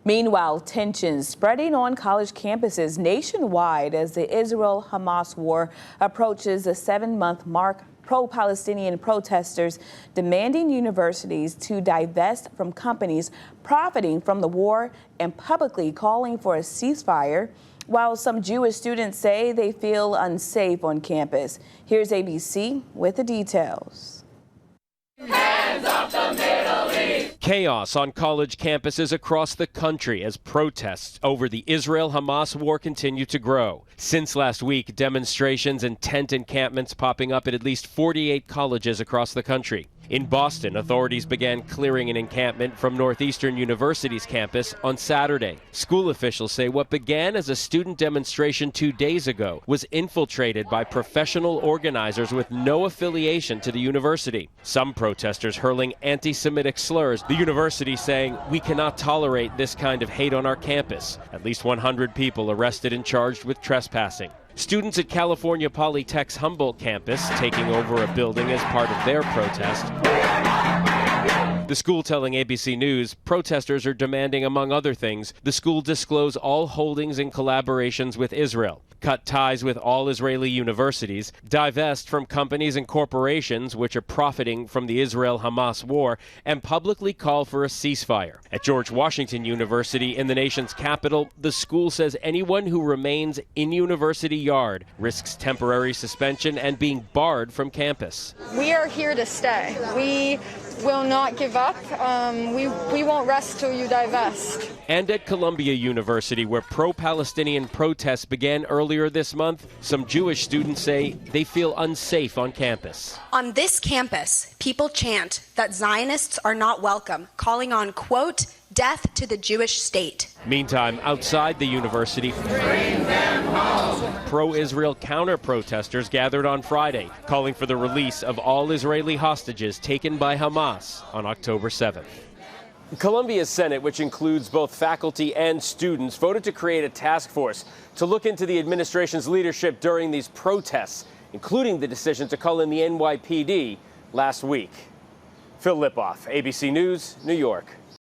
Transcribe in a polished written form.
Meanwhile, tensions spreading on college campuses nationwide as the Israel-Hamas war approaches the 7-month mark. Pro-Palestinian protesters demanding universities to divest from companies profiting from the war and publicly calling for a ceasefire, while some Jewish students say they feel unsafe on campus. Here's ABC with the details. Hands off the Middle East! Chaos on college campuses across the country as protests over the Israel-Hamas war continue to grow. Since last week, demonstrations and tent encampments popping up at least 48 colleges across the country. In Boston, authorities began clearing an encampment from Northeastern University's campus on Saturday. School officials say what began as a student demonstration 2 days ago was infiltrated by professional organizers with no affiliation to the university. Some protesters hurling anti-Semitic slurs, the university saying, "We cannot tolerate this kind of hate on our campus." At least 100 people arrested and charged with trespassing. Students at California Polytech's Humboldt campus taking over a building as part of their protest. The school telling ABC News protesters are demanding, among other things, the school disclose all holdings and collaborations with Israel, cut ties with all Israeli universities, divest from companies and corporations which are profiting from the Israel-Hamas war, and publicly call for a ceasefire. At George Washington University in the nation's capital, the school says anyone who remains in University Yard risks temporary suspension and being barred from campus. We are here to stay. We will not give up. We won't rest till you divest. And at Columbia University, where pro-Palestinian protests began earlier this month, some Jewish students say they feel unsafe on campus. On this campus, people chant that Zionists are not welcome, calling on, quote, death to the Jewish state. Meantime, outside the university, Bring them home! pro-Israel counter-protesters gathered on Friday, calling for the release of all Israeli hostages taken by Hamas on October 7th. Columbia's Senate, which includes both faculty and students, voted to create a task force to look into the administration's leadership during these protests, including the decision to call in the NYPD last week. Phil Lipoff, ABC News, New York.